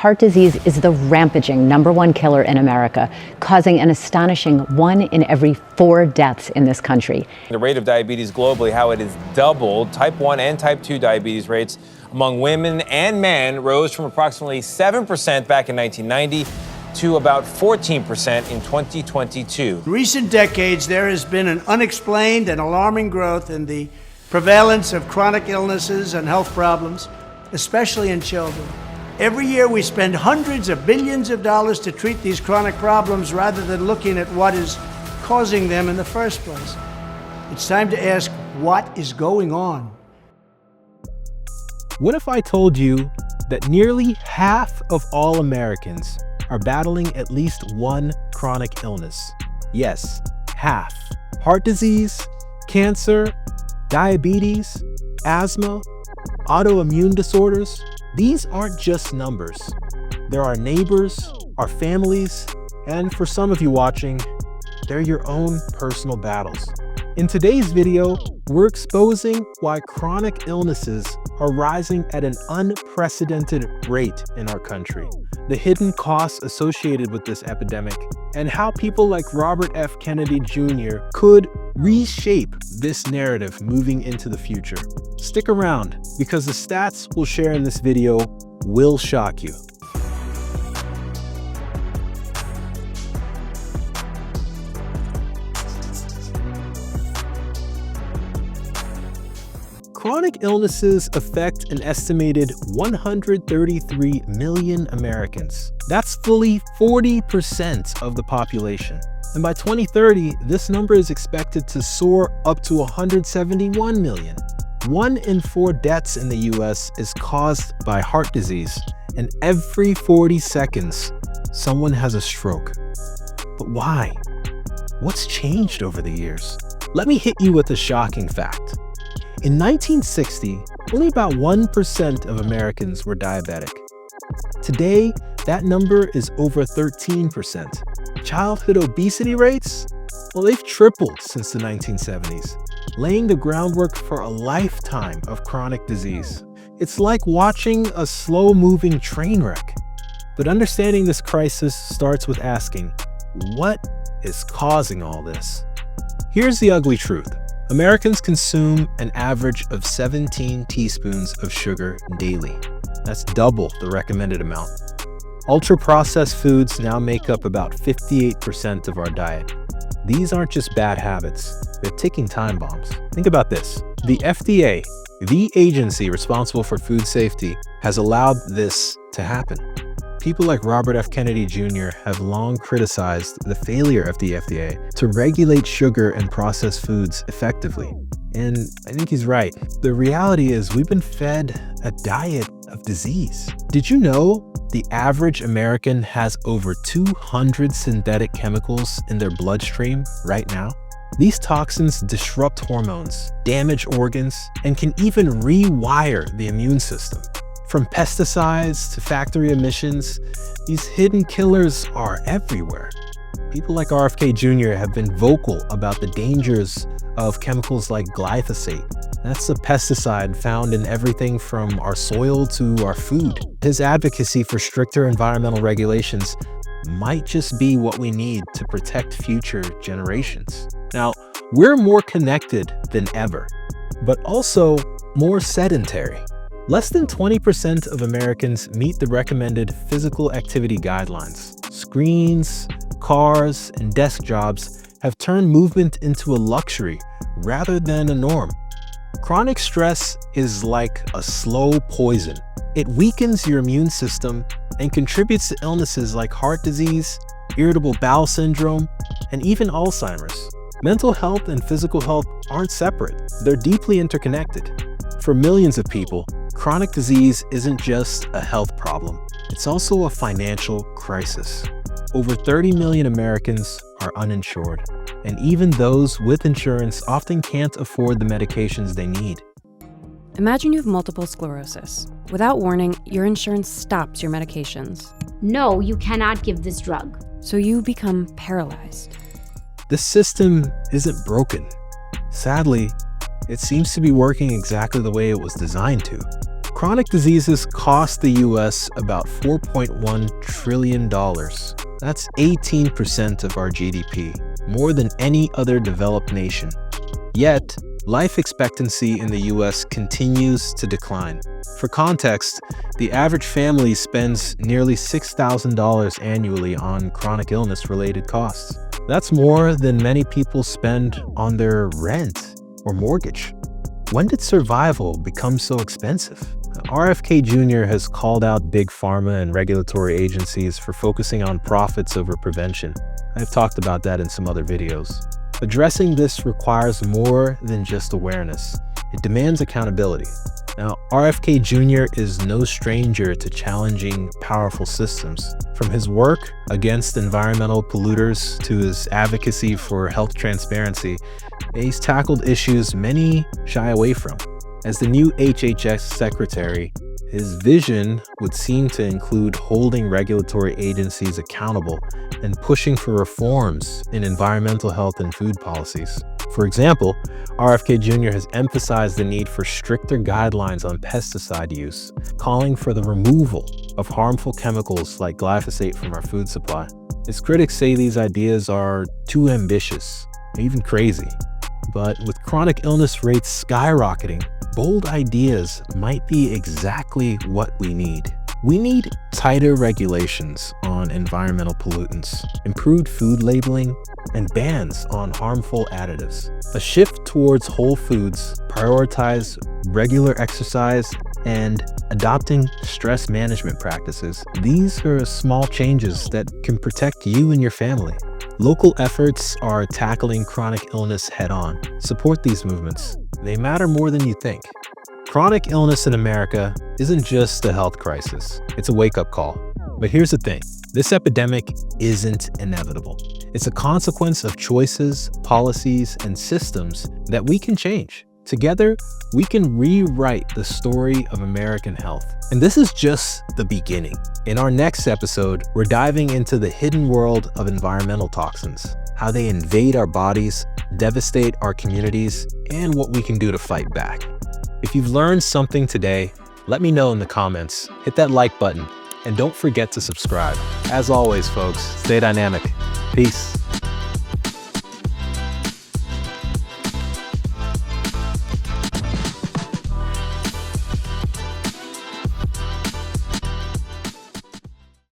heart disease is the rampaging #1 killer in America, causing an astonishing 1 in every 4 deaths in this country. The rate of diabetes globally, how it has doubled. Type 1 and type 2 diabetes rates among women and men rose from approximately 7% back in 1990 to about 14% in 2022. In recent decades, there has been an unexplained and alarming growth in the prevalence of chronic illnesses and health problems, especially in children. Every year we spend hundreds of billions of dollars to treat these chronic problems rather than looking at what is causing them in the first place. It's time to ask, what is going on? What if I told you that nearly half of all Americans are battling at least one chronic illness? Yes, half. Heart disease, cancer, diabetes, asthma, autoimmune disorders. These aren't just numbers. They're our neighbors, our families, and for some of you watching, they're your own personal battles. In today's video, we're exposing why chronic illnesses are rising at an unprecedented rate in our country, the hidden costs associated with this epidemic, and how people like Robert F. Kennedy Jr. could reshape this narrative moving into the future. Stick around, because the stats we'll share in this video will shock you. Chronic illnesses affect an estimated 133 million Americans. That's fully 40% of the population. And by 2030, this number is expected to soar up to 171 million. 1 in 4 deaths in the US is caused by heart disease, and every 40 seconds, someone has a stroke. But why? What's changed over the years? Let me hit you with a shocking fact. In 1960, only about 1% of Americans were diabetic. Today, that number is over 13%. Childhood obesity rates? Well, they've tripled since the 1970s, laying the groundwork for a lifetime of chronic disease. It's like watching a slow-moving train wreck. But understanding this crisis starts with asking, what is causing all this? Here's the ugly truth. Americans consume an average of 17 teaspoons of sugar daily. That's double the recommended amount. Ultra-processed foods now make up about 58% of our diet. These aren't just bad habits, they're ticking time bombs. Think about this. The FDA, the agency responsible for food safety, has allowed this to happen. People like Robert F. Kennedy Jr. have long criticized the failure of the FDA to regulate sugar and processed foods effectively. And I think he's right. The reality is we've been fed a diet of disease. Did you know the average American has over 200 synthetic chemicals in their bloodstream right now? These toxins disrupt hormones, damage organs, and can even rewire the immune system. From pesticides to factory emissions, these hidden killers are everywhere. People like RFK Jr. have been vocal about the dangers of chemicals like glyphosate. That's a pesticide found in everything from our soil to our food. His advocacy for stricter environmental regulations might just be what we need to protect future generations. Now, we're more connected than ever, but also more sedentary. Less than 20% of Americans meet the recommended physical activity guidelines. Screens, cars, and desk jobs have turned movement into a luxury rather than a norm. Chronic stress is like a slow poison. It weakens your immune system and contributes to illnesses like heart disease, irritable bowel syndrome, and even Alzheimer's. Mental health and physical health aren't separate. They're deeply interconnected. For millions of people, chronic disease isn't just a health problem. It's also a financial crisis. Over 30 million Americans are uninsured, and even those with insurance often can't afford the medications they need. Imagine you have multiple sclerosis. Without warning, your insurance stops your medications. No, you cannot give this drug. So you become paralyzed. The system isn't broken. Sadly, it seems to be working exactly the way it was designed to. Chronic diseases cost the US about $4.1 trillion. That's 18% of our GDP, more than any other developed nation. Yet, life expectancy in the US continues to decline. For context, the average family spends nearly $6,000 annually on chronic illness-related costs. That's more than many people spend on their rent or mortgage. When did survival become so expensive? RFK Jr. has called out big pharma and regulatory agencies for focusing on profits over prevention. I've talked about that in some other videos. Addressing this requires more than just awareness. It demands accountability. Now, RFK Jr. is no stranger to challenging powerful systems. From his work against environmental polluters to his advocacy for health transparency, he's tackled issues many shy away from. As the new HHS Secretary, his vision would seem to include holding regulatory agencies accountable and pushing for reforms in environmental health and food policies. For example, RFK Jr. has emphasized the need for stricter guidelines on pesticide use, calling for the removal of harmful chemicals like glyphosate from our food supply. His critics say these ideas are too ambitious, even crazy. But with chronic illness rates skyrocketing, bold ideas might be exactly what we need. We need tighter regulations on environmental pollutants, improved food labeling, and bans on harmful additives. A shift towards whole foods, prioritize regular exercise, and adopting stress management practices. These are small changes that can protect you and your family. Local efforts are tackling chronic illness head-on. Support these movements. They matter more than you think. Chronic illness in America isn't just a health crisis, it's a wake-up call. But here's the thing, this epidemic isn't inevitable. It's a consequence of choices, policies, and systems that we can change. Together, we can rewrite the story of American health. And this is just the beginning. In our next episode, we're diving into the hidden world of environmental toxins, how they invade our bodies, devastate our communities, and what we can do to fight back. If you've learned something today, let me know in the comments. Hit that like button, and don't forget to subscribe. As always, folks, stay dynamic. Peace.